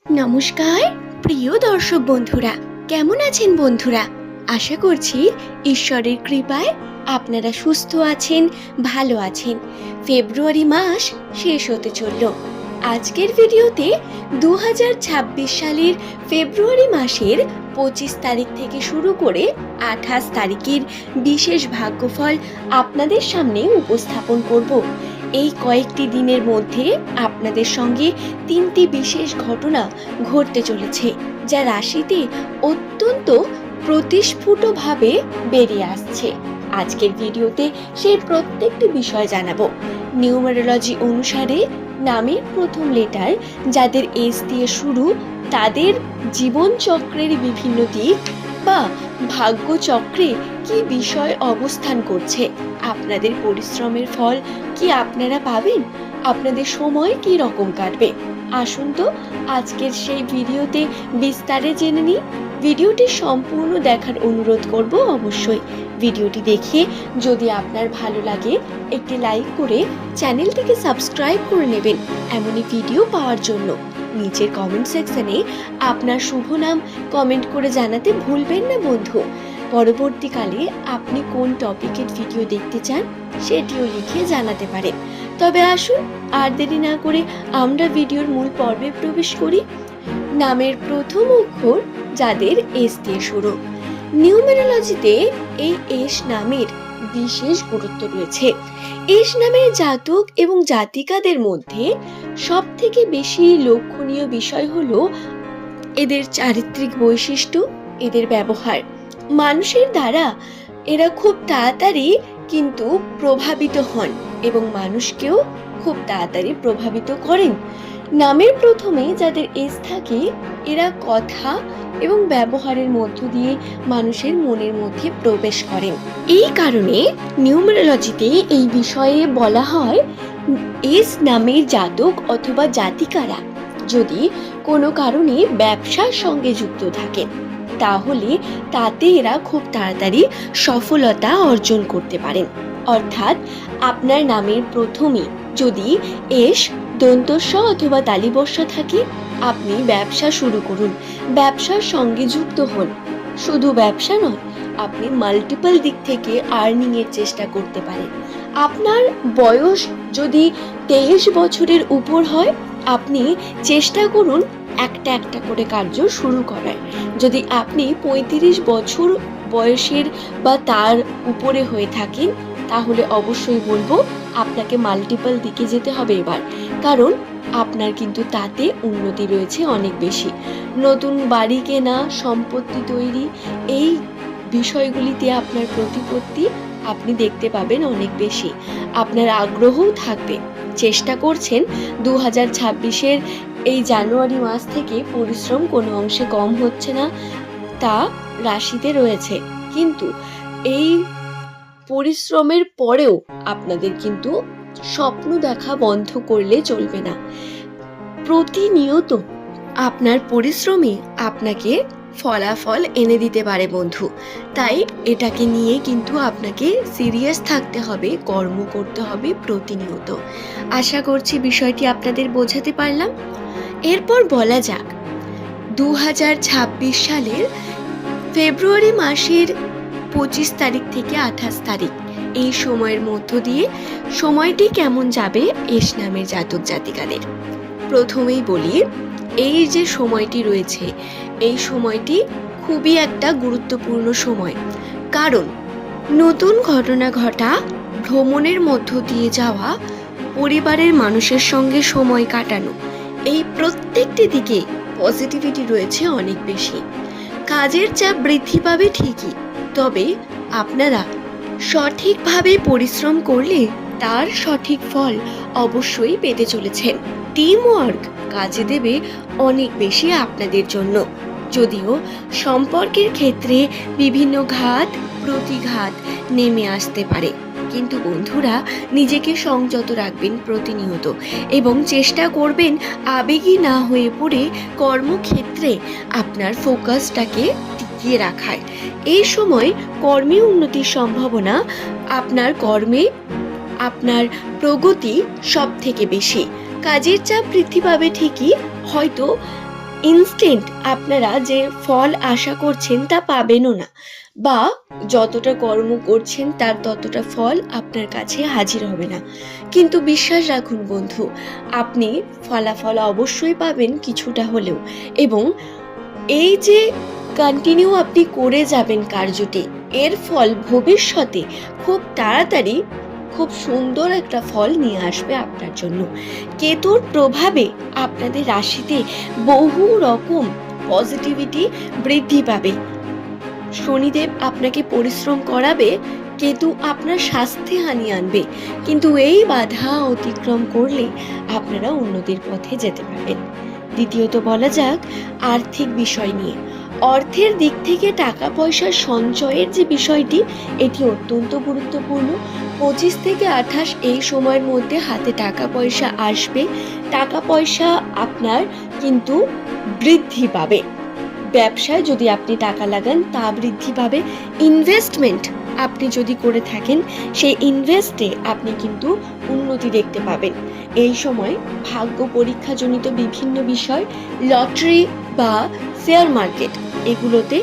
নমস্কার প্রিয় দর্শক বন্ধুরা, কেমন আছেন বন্ধুরা? আশা করছি ঈশ্বরের কৃপায় আপনারা সুস্থ আছেন, ভালো আছেন। ফেব্রুয়ারি মাস শেষ হতে চলল। আজকের ভিডিওতে 2026 সালের ফেব্রুয়ারি মাসের 25 তারিখ থেকে শুরু করে 28 তারিখের বিশেষ ভাগ্যফল আপনাদের সামনে উপস্থাপন করব। এই কয়েকটি দিনের মধ্যে আপনাদের সঙ্গে 3টি বিশেষ ঘটনা ঘটতে চলেছে, যা রাশিতে অত্যন্ত প্রতিস্ফুটভাবে বেরিয়ে আসছে। আজকের ভিডিওতে সেই প্রত্যেকটি বিষয় জানাবো। নিউমারোলজি অনুসারে নামের প্রথম লেটার যাদের এস দিয়ে শুরু, তাদের জীবন চক্রের বিভিন্ন দিক বা ভাগ্য চক্রে কি বিষয় অবস্থান করছে, আপনাদের পরিশ্রমের ফল কি আপনারা পাবেন, আপনাদের সময় কি রকম কাটবে। আসুন তো আজকের সেই ভিডিওতে বিস্তারে জেনে নিই। ভিডিওটি সম্পূর্ণ দেখার অনুরোধ করব। অবশ্যই ভিডিওটি দেখে যদি আপনার ভালো লাগে একটি লাইক করে চ্যানেলটিকে সাবস্ক্রাইব করে নেবেন এমনই ভিডিও পাওয়ার জন্য। নিচের কমেন্ট সেকশনে আপনার শুভ নাম কমেন্ট করে জানাতে ভুলবেন না বন্ধু। পরবর্তীকালে আপনি কোন টপিকের ভিডিও দেখতে চান সেটিও লিখে জানাতে পারেন। তবে আসুন আর দেরি না করে আমরা ভিডিওর মূল পর্বে প্রবেশ করি। নামের প্রথম অক্ষর যাদের এস দিয়ে শুরু। নিউমেরোলজিতে এই এস নামের বিশেষ গুরুত্ব রয়েছে। এস নামের জাতক এবং জাতিকাদের মধ্যে সব থেকে বেশি লক্ষণীয় বিষয় হলো এদের চারিত্রিক বৈশিষ্ট্য, এদের ব্যবহার। মানুষের দ্বারা এরা খুব তাড়াতাড়ি কিন্তু প্রভাবিত হন এবং মানুষকেও খুব তাড়াতাড়ি প্রভাবিত করেন। নামের প্রথমে যাদের এস থাকে, এরা কথা এবং ব্যবহারের মধ্য দিয়ে মানুষের মনের মধ্যে প্রবেশ করেন। এই কারণে নিউমেরোলজিতে এই বিষয়ে বলা হয়, এস নামের জাতক অথবা জাতিকারা যদি কোনো কারণে ব্যবসার সঙ্গে যুক্ত থাকেন, তাহলে তাতে এরা খুব তাড়াতাড়ি সফলতা অর্জন করতে পারেন। অর্থাৎ আপনার নামের প্রথমে যদি এস দন্তস্ব অথবা তালিবস্য থাকে, আপনি ব্যবসা শুরু করুন, ব্যবসার সঙ্গে যুক্ত হন। শুধু ব্যবসা নয়, আপনি মাল্টিপল দিক থেকে আর্নিং এর চেষ্টা করতে পারেন। আপনার বয়স যদি 23 বছরের উপর হয়, আপনি চেষ্টা করুন একটা একটা করে কার্য শুরু করার। যদি আপনি 35 বছর বয়সের বা তার উপরে হয়ে থাকেন, তাহলে অবশ্যই বলবো আপনাকে মাল্টিপল দিকে যেতে হবে এবার, কারণ আপনার কিন্তু তাতে উন্নতি রয়েছে অনেক বেশি। নতুন বাড়ি কেনা, সম্পত্তি তৈরি, এই বিষয়গুলিতে আপনার প্রতিপত্তি আপনি দেখতে পাবেন অনেক বেশি। আপনার আগ্রহও থাকবে। চেষ্টা করছেন 2026-এর এই জানুয়ারি মাস থেকে পরিশ্রম কোনো অংশে কম হচ্ছে না, তা রাশিতে রয়েছে। কিন্তু এই পরিশ্রমের পরেও আপনাদের কিন্তু স্বপ্ন দেখা বন্ধ করলে চলবে না। প্রতিনিয়ত আপনার পরিশ্রমী আপনাকে ফলাফল এনে দিতে পারে বন্ধু। তাই এটাকে নিয়ে কিন্তু আপনাকে সিরিয়াস থাকতে হবে, কর্ম করতে হবে প্রতিনিয়ত। আশা করছি বিষয়টি আপনাদের বোঝাতে পারলাম। এরপর বলা যাক 2026 সালের ফেব্রুয়ারি মাসের 25 তারিখ থেকে 28 তারিখ এই সময়ের মধ্য দিয়ে সময়টি কেমন যাবে এস নামের জাতক জাতিকাদের। প্রথমেই বলি, এই যে সময়টি রয়েছে, এই সময়টি খুবই একটা গুরুত্বপূর্ণ সময়। কারণ নতুন ঘটনা ঘটা, ভ্রমণের মধ্য দিয়ে যাওয়া, পরিবারের মানুষের সঙ্গে সময় কাটানো, এই প্রত্যেকটি দিকে পজিটিভিটি রয়েছে অনেক বেশি। কাজের চাপ বৃদ্ধি পাবে ঠিকই, তবে আপনারা সঠিকভাবে পরিশ্রম করলে তার সঠিক ফল অবশ্যই পেতে চলেছেন। টিম ওয়ার্ক কাজে দেবে অনেক বেশি আপনাদের জন্য। যদিও সম্পর্কের ক্ষেত্রে বিভিন্ন ঘাত প্রতিঘাত নেমে আসতে পারে, কিন্তু বন্ধুরা নিজেকে সংযত রাখবেন প্রতিনিয়ত এবং চেষ্টা করবেন আবেগী না হয়ে পড়ে কর্মক্ষেত্রে আপনার ফোকাসটাকে টিকিয়ে রাখার। এই সময় কর্মে উন্নতির সম্ভাবনা, আপনার কর্মে আপনার প্রগতি সব থেকে বেশি। কাজের চাপ বৃদ্ধি পাবে ঠিকই, হয়তো ইনস্ট্যান্ট আপনারা যে ফল আশা করছেন তা পাবেনও না, বা যতটা কর্ম করছেন তার ততটা ফল আপনার কাছে হাজির হবে না। কিন্তু বিশ্বাস রাখুন বন্ধু, আপনি ফলাফল অবশ্যই পাবেন কিছুটা হলেও। এবং এই যে কন্টিনিউ আপনি করে যাবেন কার্যটি, এর ফল ভবিষ্যতে খুব তাড়াতাড়ি খুব সুন্দর একটা ফল নিয়ে আসবে আপনার জন্য। কেতুর প্রভাবে আপনাদের রাশিতে বহু রকম পজিটিভিটি বৃদ্ধি পাবে। শনিদেব আপনাকে পরিশ্রম করাবে, কেতু আপনার স্বাস্থ্যে হানি আনবে, কিন্তু এই বাধা অতিক্রম করলে আপনারা উন্নতির পথে যেতে পারবেন। দ্বিতীয়ত বলা যাক আর্থিক বিষয় নিয়ে। অর্থের দিক থেকে টাকা পয়সার সঞ্চয়ের যে বিষয়টি, এটি অত্যন্ত গুরুত্বপূর্ণ। 25 থেকে 28 এই সময়ের মধ্যে হাতে টাকা পয়সা আসবে। টাকা পয়সা আপনার কিন্তু বৃদ্ধি পাবে। ব্যবসায় যদি আপনি টাকা লাগান তা বৃদ্ধি পাবে। ইনভেস্টমেন্ট আপনি যদি করে থাকেন, সেই ইনভেস্টে আপনি কিন্তু উন্নতি দেখতে পাবেন। এই সময় ভাগ্য পরীক্ষাজনিত বিভিন্ন বিষয়, লটারি বা শেয়ার মার্কেট, এগুলোতে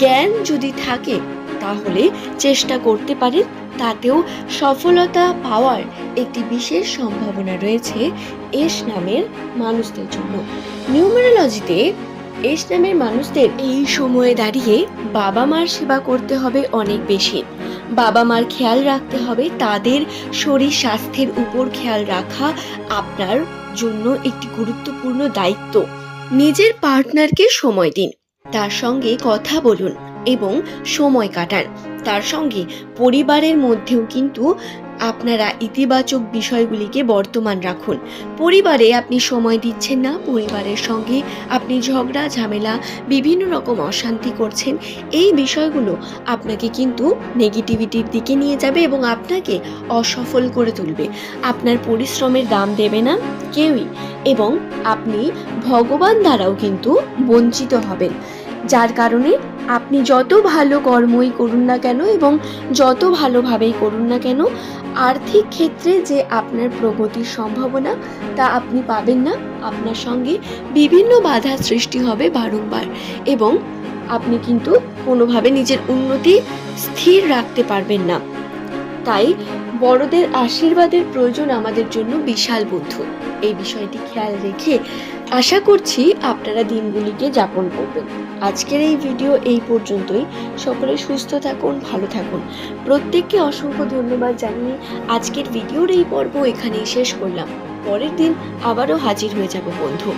জ্ঞান যদি থাকে তাহলে চেষ্টা করতে পারেন, তাতেও সফলতা পাওয়ার একটি বিশেষ সম্ভাবনা রয়েছে এস নামের মানুষদের জন্য। নিউমেরোলজিতে এস নামের মানুষদের এই সময়ে দাঁড়িয়ে বাবা মার সেবা করতে হবে অনেক বেশি। বাবা মার খেয়াল রাখতে হবে, তাদের শরীর স্বাস্থ্যের উপর খেয়াল রাখা আপনার জন্য একটি গুরুত্বপূর্ণ দায়িত্ব। নিজের পার্টনারকে সময় দিন, তার সঙ্গে কথা বলুন এবং সময় কাটান। তার সঙ্গে পরিবারের মধ্যেও কিন্তু আপনারা ইতিবাচক বিষয়গুলিকে বর্তমান রাখুন। পরিবারে আপনি সময় দিচ্ছেন না, পরিবারের সঙ্গে আপনি ঝগড়া ঝামেলা বিভিন্ন রকম অশান্তি করছেন, এই বিষয়গুলো আপনাকে কিন্তু নেগেটিভিটির দিকে নিয়ে যাবে এবং আপনাকে অসফল করে তুলবে। আপনার পরিশ্রমের দাম দেবে না কেউই, এবং আপনি ভগবান দ্বারাও কিন্তু বঞ্চিত হবেন। যার কারণে আপনি যত ভালো কর্মই করুন না কেন এবং যত ভালোভাবেই করুন না কেন, আর্থিক ক্ষেত্রে যে আপনার প্রগতির সম্ভাবনা তা আপনি পাবেন না। আপনার সঙ্গে বিভিন্ন বাধার সৃষ্টি হবে বারংবার, এবং আপনি কিন্তু কোনোভাবে নিজের উন্নতি স্থির রাখতে পারবেন না। তাই বড়দের আশীর্বাদের প্রয়োজন আমাদের জন্য বিশাল বন্ধু। এই বিষয়টি খেয়াল রেখে আশা করছি আপনারা দিনগুলিকে যাপন করবেন। আজকের এই ভিডিও এই পর্যন্তই। সকলে সুস্থ থাকুন, ভালো থাকুন। প্রত্যেককে অসংখ্য ধন্যবাদ জানিয়ে আজকের ভিডিওর এই পর্ব এখানেই শেষ করলাম। পরের দিন আবারও হাজির হয়ে যাব বন্ধু।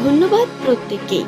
ধন্যবাদ প্রত্যেককেই।